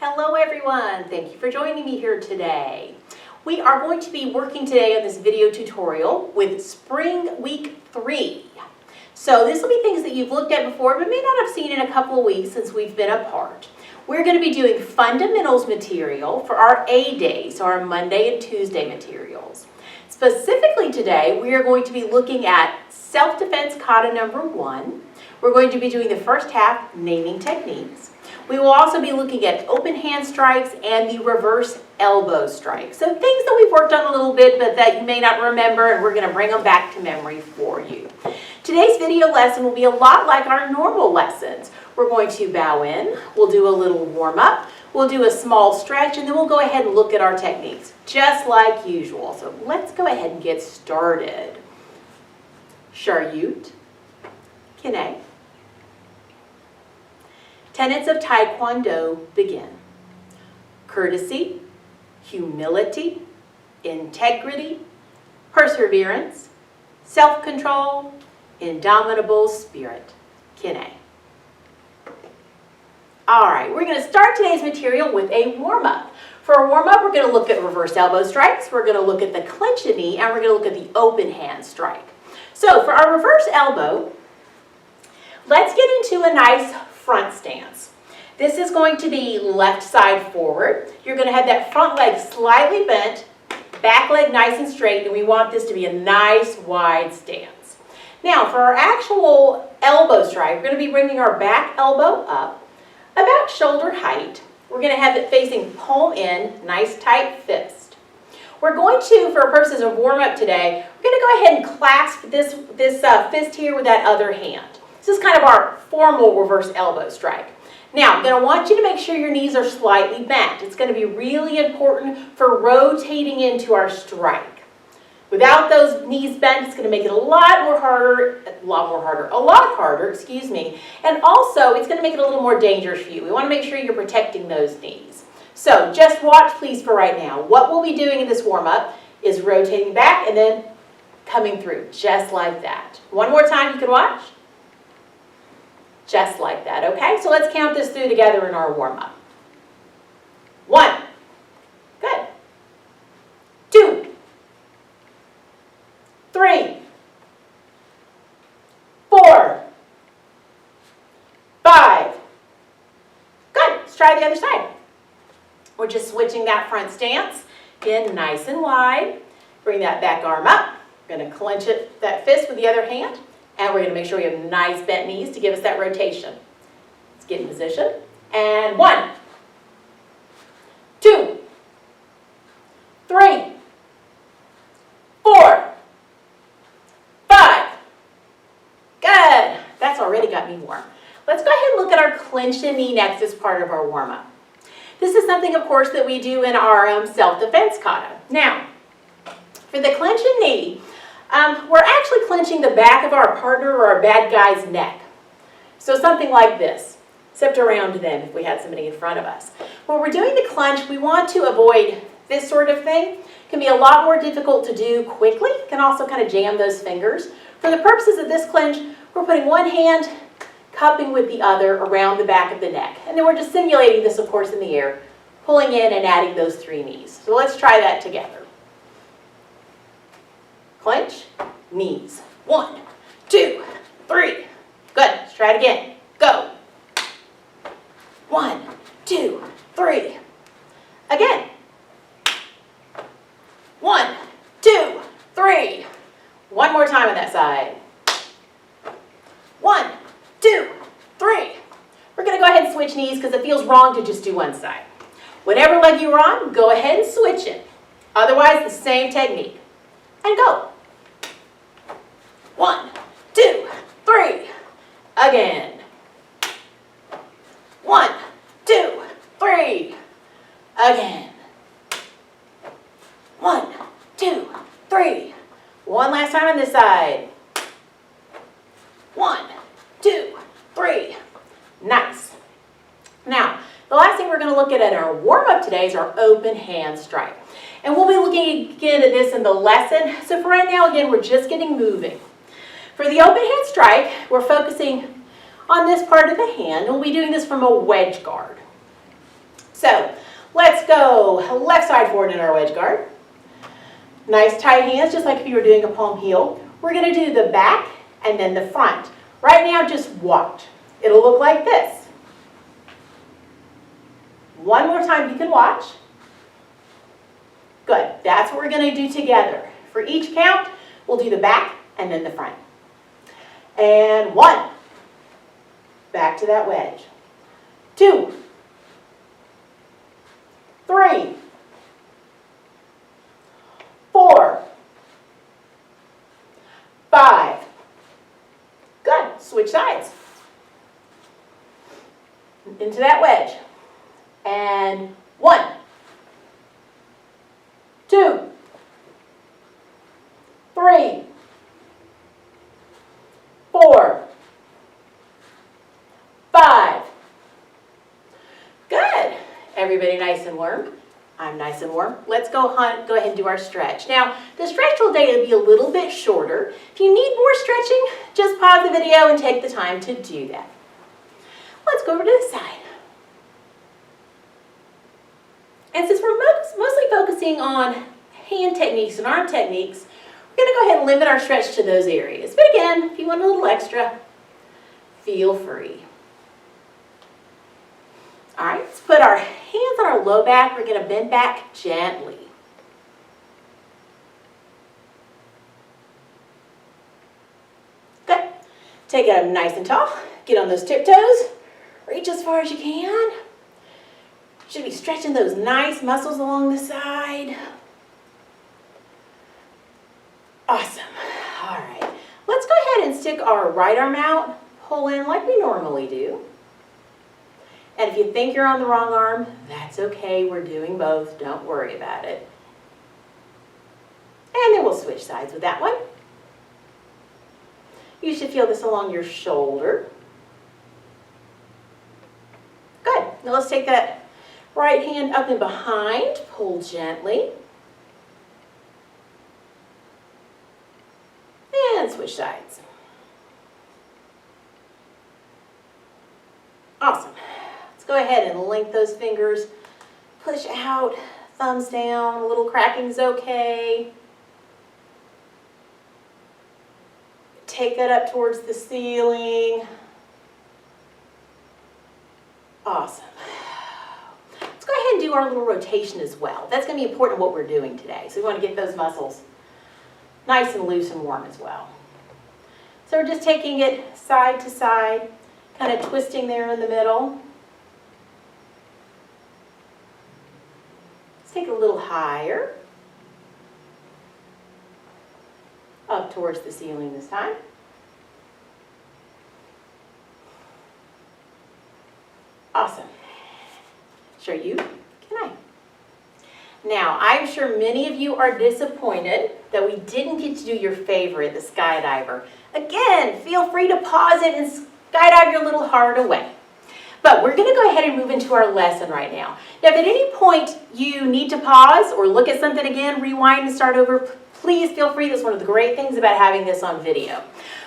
Hello everyone, thank you for joining me here today. We are going to be working today on this video tutorial with Spring Week 3. So this will be things that you've looked at before but may not have seen in a couple of weeks since we've been apart. We're going to be doing fundamentals material for our A days, so our Monday and Tuesday materials. Specifically today, we are going to be looking at Self-Defense Kata number 1. We're going to be doing the first half, naming techniques. We will also be looking at open hand strikes and the reverse elbow strike. So things that we've worked on a little bit but that you may not remember, and we're going to bring them back to memory for you. Today's video lesson will be a lot like our normal lessons. We're going to bow in, we'll do a little warm up, we'll do a small stretch, and then we'll go ahead and look at our techniques, just like usual. So let's go ahead and get started. Sharyut, Kine. Tenets of Taekwondo begin. Courtesy, humility, integrity, perseverance, self-control, indomitable spirit. Kine. All right, we're going to start today's material with a warm-up. For a warm-up, we're going to look at reverse elbow strikes, we're going to look at the clench a knee, and we're going to look at the open hand strike. So for our reverse elbow, let's get into a nice front stance. This is going to be left side forward. You're going to have that front leg slightly bent, back leg nice and straight, and we want this to be a nice wide stance. Now for our actual elbow strike, we're going to be bringing our back elbow up about shoulder height. We're going to have it facing palm in, nice tight fist. We're going to, for purposes of warm up today, we're going to go ahead and clasp this fist here with that other hand. This is kind of our formal reverse elbow strike. Now, I'm going to want you to make sure your knees are slightly bent. It's going to be really important for rotating into our strike. Without those knees bent, it's going to make it a lot harder, excuse me. And also, it's going to make it a little more dangerous for you. We want to make sure you're protecting those knees. So, just watch, please, for right now. What we'll be doing in this warm-up is rotating back and then coming through, just like that. One more time, you can watch. Just like that, okay? So let's count this through together in our warm-up. 1. Good. 2. 3. 4. 5. Good. Let's try the other side. We're just switching that front stance. Again, nice and wide. Bring that back arm up. We're going to clench that fist with the other hand. And we're going to make sure we have nice bent knees to give us that rotation. Let's get in position. And 1, 2, 3, 4, 5. Good. That's already got me warm. Let's go ahead and look at our clench and knee next as part of our warm-up. This is something, of course, that we do in our self-defense kata. Now, for the clench and knee, we're actually clenching the back of our partner or our bad guy's neck. So something like this, except around them if we had somebody in front of us. When we're doing the clench, we want to avoid this sort of thing. It can be a lot more difficult to do quickly. You can also kind of jam those fingers. For the purposes of this clench, we're putting one hand cupping with the other around the back of the neck. And then we're just simulating this, of course, in the air, pulling in and adding those 3 knees. So let's try that together. Clench, knees. 1, 2, 3. Good. Let's try it again. Go. 1, 2, 3. Again. 1, 2, 3. One more time on that side. 1, 2, 3. We're going to go ahead and switch knees because it feels wrong to just do one side. Whatever leg you're on, go ahead and switch it. Otherwise, the same technique. And go. 1, 2, 3. Again. 1, 2, 3. Again. 1, 2, 3. One last time on this side. 1, 2, 3. Nice. Now, the last thing we're going to look at in our warm-up today is our open hand strike. And we'll be looking again at this in the lesson. So for right now, again, we're just getting moving. For the open hand strike, we're focusing on this part of the hand, and we'll be doing this from a wedge guard. So let's go left side forward in our wedge guard. Nice tight hands, just like if you were doing a palm heel. We're going to do the back and then the front. Right now, just watch. It'll look like this. One more time, you can watch. Good. That's what we're going to do together. For each count, we'll do the back and then the front. And 1. Back to that wedge. 2. 3. 4. 5. Good. Switch sides. Into that wedge. And 1. 2. 3. 4. 5. Good. Everybody nice and warm? I'm nice and warm. Let's go ahead and do our stretch. Now, the stretch today will be a little bit shorter. If you need more stretching, just pause the video and take the time to do that. Let's go over to this side. And since we're mostly focusing on hand techniques and arm techniques, we're going to go ahead and limit our stretch to those areas. But again, if you want a little extra, feel free. All right, let's put our hands on our low back. We're going to bend back gently. Good. Take it up nice and tall. Get on those tiptoes. Reach as far as you can. Should be stretching those nice muscles along the side. Awesome. All right. Let's go ahead and stick our right arm out. Pull in like we normally do. And if you think you're on the wrong arm, that's okay. We're doing both. Don't worry about it. And then we'll switch sides with that one. You should feel this along your shoulder. Good. Now let's take that right hand up and behind. Pull gently. And switch sides. Awesome. Let's go ahead and link those fingers. Push out, thumbs down. A little cracking is okay. Take that up towards the ceiling. Awesome. Let's go ahead and do our little rotation as well. That's going to be important in what we're doing today. So we want to get those muscles nice and loose and warm as well. So we're just taking it side to side, kind of twisting there in the middle. Let's take it a little higher. Up towards the ceiling this time. Awesome. Sure you can I. Now, I'm sure many of you are disappointed that we didn't get to do your favorite, the skydiver. Again, feel free to pause it and skydive your little heart away. But we're going to go ahead and move into our lesson right now. Now, if at any point you need to pause or look at something again, rewind and start over, please feel free. That's one of the great things about having this on video.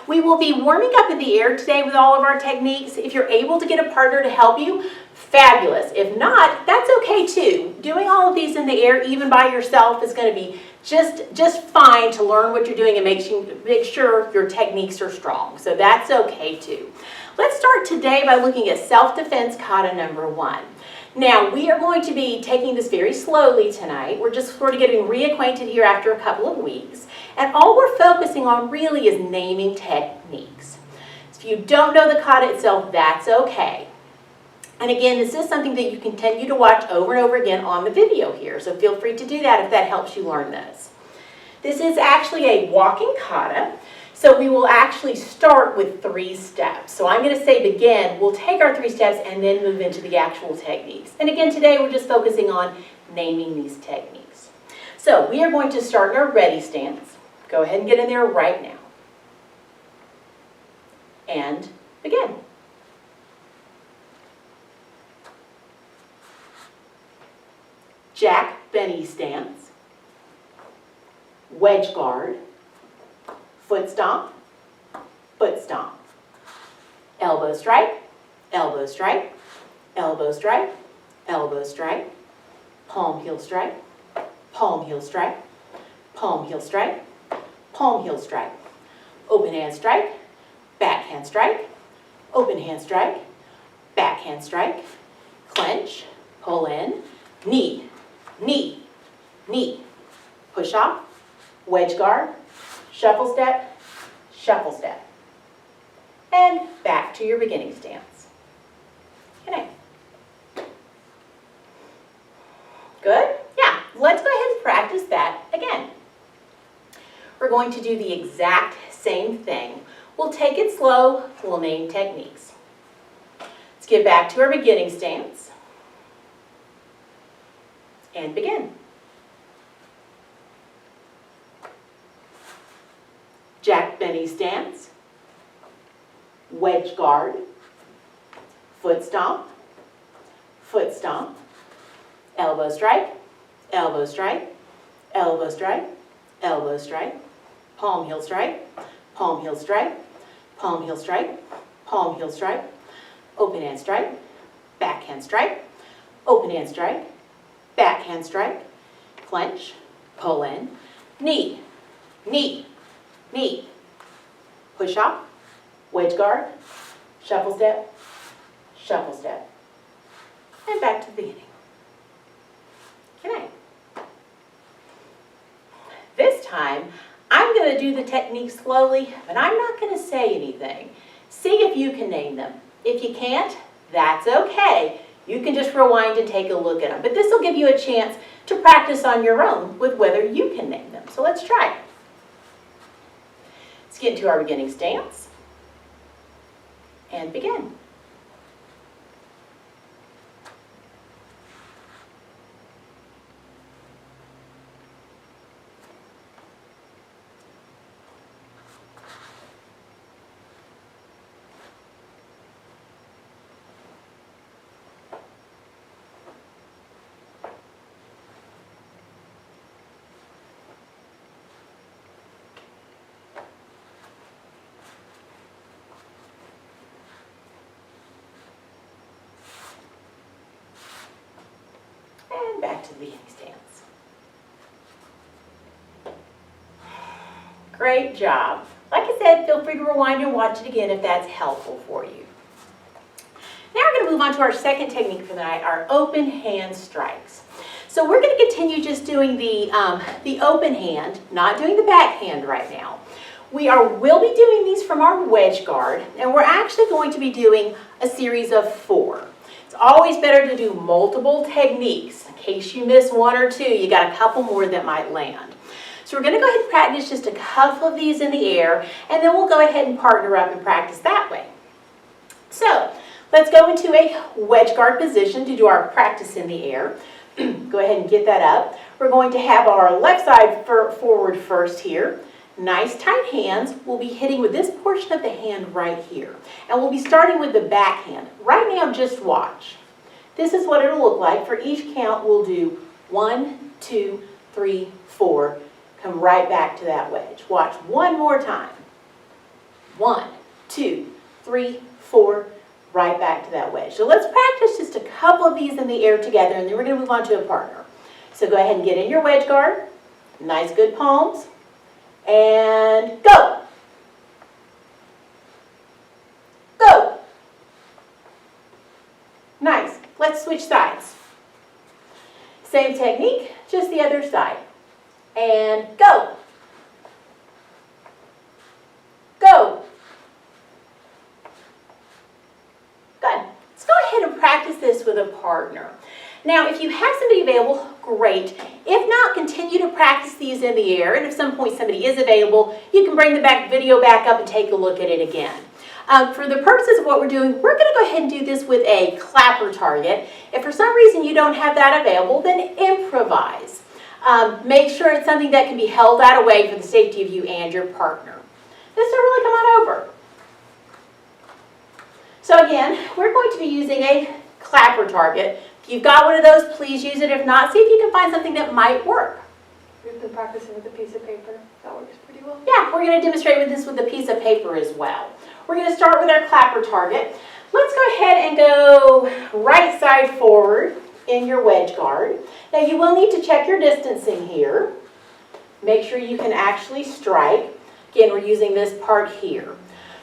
We will be warming up in the air today with all of our techniques. If you're able to get a partner to help you, fabulous. If not, that's okay too. Doing all of these in the air, even by yourself, is going to be just fine to learn what you're doing and make sure your techniques are strong. So that's okay too. Let's start today by looking at Self-Defense Kata number 1. Now, we are going to be taking this very slowly tonight. We're just sort of getting reacquainted here after a couple of weeks. And all we're focusing on really is naming techniques. So if you don't know the kata itself, that's okay. And again, this is something that you continue to watch over and over again on the video here. So feel free to do that if that helps you learn this. This is actually a walking kata. So we will actually start with 3 steps. So I'm going to say begin. We'll take our 3 steps and then move into the actual techniques. And again, today we're just focusing on naming these techniques. So we are going to start in our ready stance. Go ahead and get in there right now. And begin. Jack Benny stance. Wedge guard. Foot stomp, foot stomp. Elbow strike, elbow strike, elbow strike, elbow strike, palm heel strike, palm heel strike, palm heel strike, palm heel strike, open hand strike, backhand strike, open hand strike, backhand strike, clench, pull in, knee, knee, knee, push off, wedge guard, shuffle step, and back to your beginning stance. Okay. Good? Yeah, let's go ahead and practice that again. We're going to do the exact same thing. We'll take it slow, we'll name techniques. Let's get back to our beginning stance and begin. Jack Benny stance, wedge guard, foot stomp, elbow strike, elbow strike, elbow strike, elbow strike, palm heel strike, palm heel strike, palm heel strike, palm heel strike, open hand strike, backhand strike, open hand strike, backhand strike, clench, pull in, knee, knee, knee, push off, wedge guard, shuffle step, and back to the beginning. Okay. This time, I'm going to do the technique slowly, but I'm not going to say anything. See if you can name them. If you can't, that's okay. You can just rewind and take a look at them. But this will give you a chance to practice on your own with whether you can name them. So let's try. Let's get into our beginning stance and begin. And back to the beginning stance. Great job. Like I said, feel free to rewind and watch it again if that's helpful for you. Now we're going to move on to our second technique for the night, our open hand strikes. So we're going to continue just doing the open hand, not doing the backhand right now. We'll be doing these from our wedge guard, and we're actually going to be doing a series of 4. It's always better to do multiple techniques. In case you miss one or two, you got a couple more that might land. So we're going to go ahead and practice just a couple of these in the air, and then we'll go ahead and partner up and practice that way. So let's go into a wedge guard position to do our practice in the air. Go ahead and get that up. We're going to have our left side forward first here. Nice tight hands. We'll be hitting with this portion of the hand right here. And we'll be starting with the back hand. Right now, just watch. This is what it'll look like. For each count, we'll do 1, 2, 3, 4. Come right back to that wedge. Watch one more time. 1, 2, 3, 4. Right back to that wedge. So let's practice just a couple of these in the air together, and then we're going to move on to a partner. So go ahead and get in your wedge guard. Nice, good palms. And go. Go. Nice. Let's switch sides. Same technique, just the other side. And go. Go. Good. Let's go ahead and practice this with a partner. Now, if you have somebody available, great. If not, continue to practice these in the air, and if at some point somebody is available, you can bring the video back up and take a look at it again. For the purposes of what we're doing, we're going to go ahead and do this with a clapper target. If for some reason you don't have that available, then improvise. Make sure it's something that can be held out of way for the safety of you and your partner. This will really come on over. So again, we're going to be using a clapper target. If you've got one of those, please use it. If not, see if you can find something that might work. We've been practicing with a piece of paper. That works pretty well. Yeah, we're going to demonstrate with this with a piece of paper as well. We're going to start with our clapper target. Let's go ahead and go right side forward in your wedge guard. Now you will need to check your distancing here. Make sure you can actually strike. Again, we're using this part here.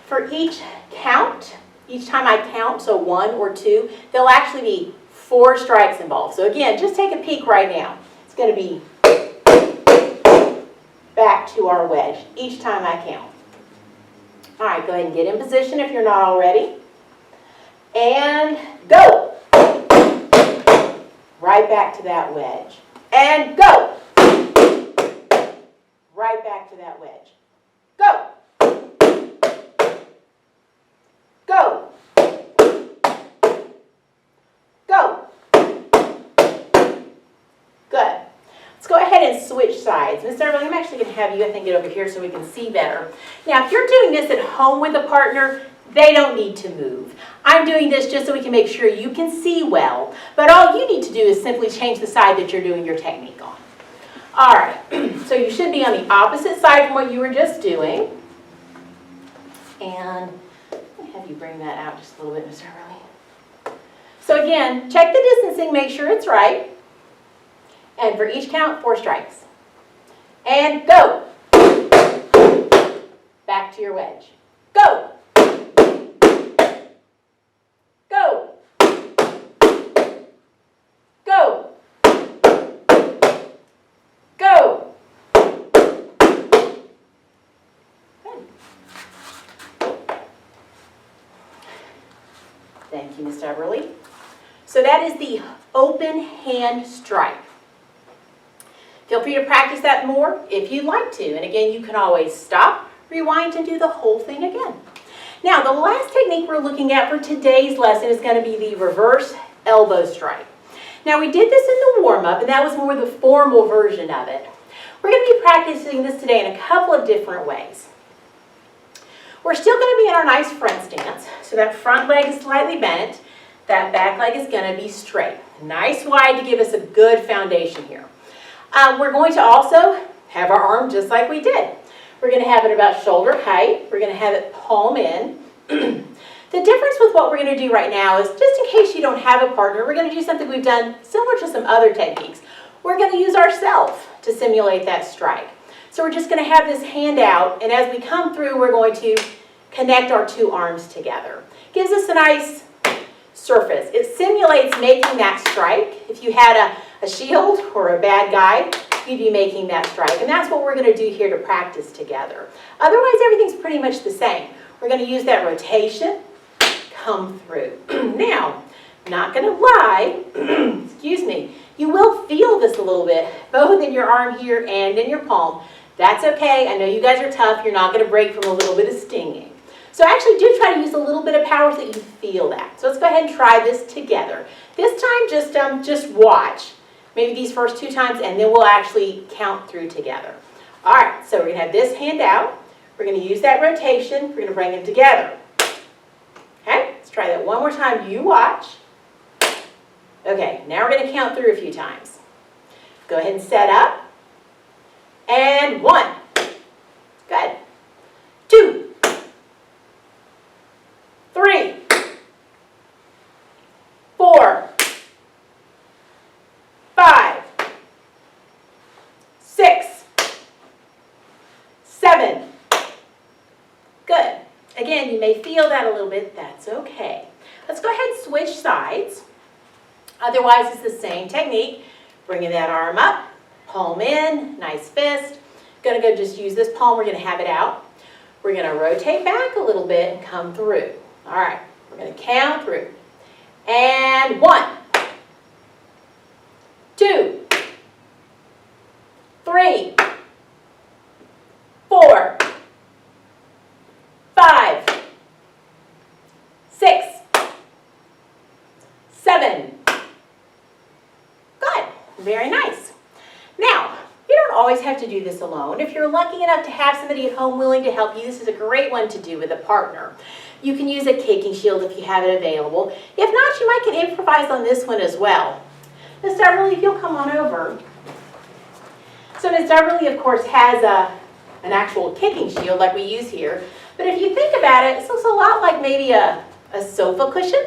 For each count, each time I count, so 1 or 2, there'll actually be 4 strikes involved. So again, just take a peek right now. It's going to be back to our wedge each time I count. All right, go ahead and get in position if you're not already. And go. Right back to that wedge. And go. Right back to that wedge. Go. Go. Go. Good. Let's go ahead and switch sides. Miss Everly, I'm actually going to have you, I think, get over here so we can see better. Now, if you're doing this at home with a partner, they don't need to move. I'm doing this just so we can make sure you can see well, but all you need to do is simply change the side that you're doing your technique on. All right, so you should be on the opposite side from what you were just doing. And let me have you bring that out just a little bit, Mr. Everly. So again, check the distancing, make sure it's right. And for each count, 4 strikes. And go. Back to your wedge. Go. Go. Go. Go. Good. Thank you, Ms. Everly. So that is the open hand strike. Feel free to practice that more if you'd like to. And again, you can always stop, rewind, and do the whole thing again. Now, the last technique we're looking at for today's lesson is going to be the reverse elbow strike. Now, we did this in the warm-up, and that was more the formal version of it. We're going to be practicing this today in a couple of different ways. We're still going to be in our nice front stance, so that front leg is slightly bent, that back leg is going to be straight. Nice wide to give us a good foundation here. We're going to also have our arm just like we did. We're going to have it about shoulder height. We're going to have it palm in. The difference with what we're going to do right now is, just in case you don't have a partner, we're going to do something we've done similar to some other techniques. We're going to use ourselves to simulate that strike. So we're just going to have this hand out, and as we come through, we're going to connect our 2 arms together. Gives us a nice surface. It simulates making that strike. If you had a shield or a bad guy, you'd be making that strike. And that's what we're going to do here to practice together. Otherwise, everything's pretty much the same. We're going to use that rotation, come through. Now, not going to lie, excuse me, you will feel this a little bit, both in your arm here and in your palm. That's okay. I know you guys are tough. You're not going to break from a little bit of stinging. So actually do try to use a little bit of power so that you feel that. So let's go ahead and try this together. This time, just watch. Maybe these first 2 times, and then we'll actually count through together. All right, so we're going to have this hand out. We're going to use that rotation. We're going to bring them together. Okay, let's try that one more time. You watch. Okay, now we're going to count through a few times. Go ahead and set up. And 1. Good. 2. 3. 4. 5. 6. 7. Good. Again, you may feel that a little bit. That's okay. Let's go ahead and switch sides. Otherwise, it's the same technique. Bringing that arm up, palm in, nice fist. Going to go just use this palm. We're going to have it out. We're going to rotate back a little bit and come through. All right. We're going to count through. And 1. 2. 3. 4. 5. 6. 7. Good. Very nice. Now, you don't always have to do this alone. If you're lucky enough to have somebody at home willing to help you, this is a great one to do with a partner. You can use a kicking shield if you have it available. If not, you might can improvise on this one as well. Ms. Everly, if you'll come on over. So Ms. Everly, of course, has an actual kicking shield like we use here. But if you think about it, this looks a lot like maybe a sofa cushion.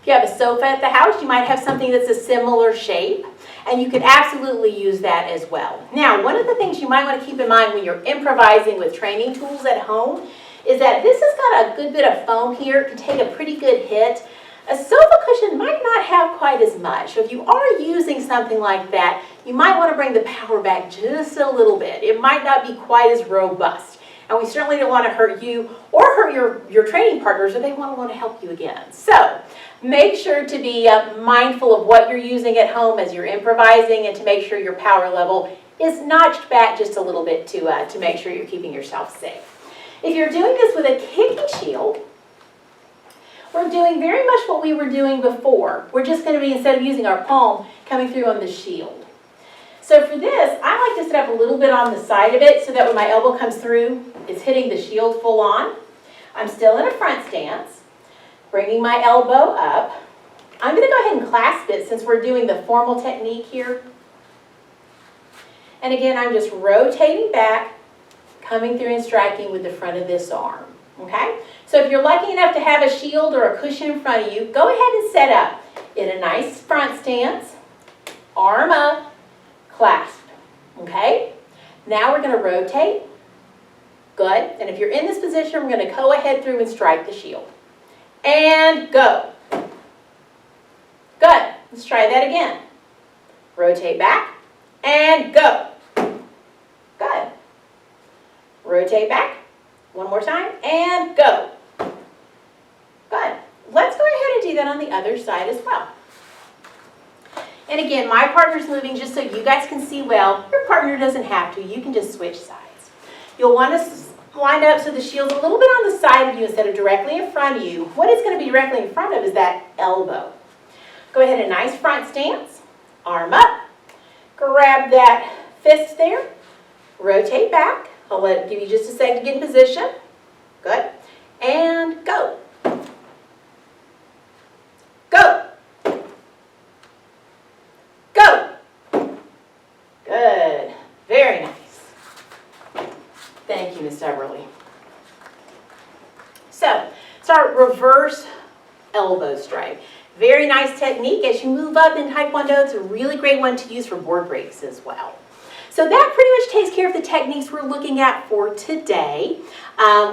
If you have a sofa at the house, you might have something that's a similar shape, and you can absolutely use that as well. Now, one of the things you might want to keep in mind when you're improvising with training tools at home is that this has got a good bit of foam here. It can take a pretty good hit. A sofa cushion might not have quite as much. So if you are using something like that, you might want to bring the power back just a little bit. It might not be quite as robust. And we certainly don't want to hurt you or hurt your training partners, or they want to help you again. So make sure to be mindful of what you're using at home as you're improvising, and to make sure your power level is notched back just a little bit to make sure you're keeping yourself safe. If you're doing this with a kicking shield, we're doing very much what we were doing before. We're just going to be, instead of using our palm, coming through on the shield. So for this, I like to set up a little bit on the side of it so that when my elbow comes through, it's hitting the shield full on. I'm still in a front stance, bringing my elbow up. I'm going to go ahead and clasp it since we're doing the formal technique here. And again, I'm just rotating back, coming through and striking with the front of this arm. Okay? So if you're lucky enough to have a shield or a cushion in front of you, go ahead and set up in a nice front stance, arm up, clasp. Okay? Now we're going to rotate. Good. And if you're in this position, we're going to go ahead through and strike the shield. And go. Good. Let's try that again. Rotate back and go. Good. Rotate back. One more time, and go. Good. Let's go ahead and do that on the other side as well. And again, my partner's moving just so you guys can see well. Your partner doesn't have to. You can just switch sides. You'll want to line up so the shield's a little bit on the side of you instead of directly in front of you. What it's going to be directly in front of is that elbow. Go ahead and nice front stance, arm up, grab that fist there, rotate back. I'll let it give you just a second to get in position. Good. And go. Go. Go. Good. Very nice. Thank you, Ms. Everly. So, it's our reverse elbow strike. Very nice technique. As you move up in Taekwondo, it's a really great one to use for board breaks as well. So that pretty much takes care of the techniques we're looking at for today.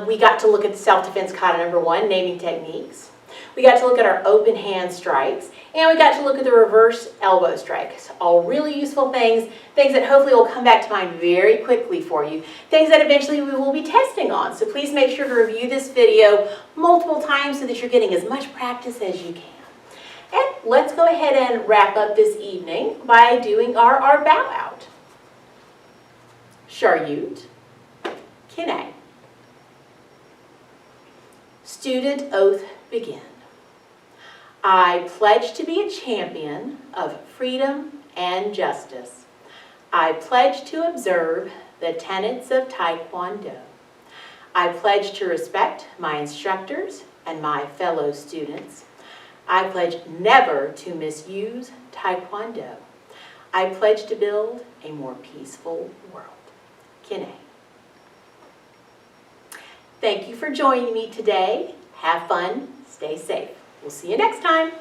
We got to look at the Self-Defense Kata number 1, naming techniques. We got to look at our open hand strikes. And we got to look at the reverse elbow strikes. All really useful things that hopefully will come back to mind very quickly for you. Things that eventually we will be testing on. So please make sure to review this video multiple times so that you're getting as much practice as you can. And let's go ahead and wrap up this evening by doing our bow out. Sharyut, Kine. Student oath begin. I pledge to be a champion of freedom and justice. I pledge to observe the tenets of Taekwondo. I pledge to respect my instructors and my fellow students. I pledge never to misuse Taekwondo. I pledge to build a more peaceful world. Kine. Thank you for joining me today. Have fun. Stay safe. We'll see you next time.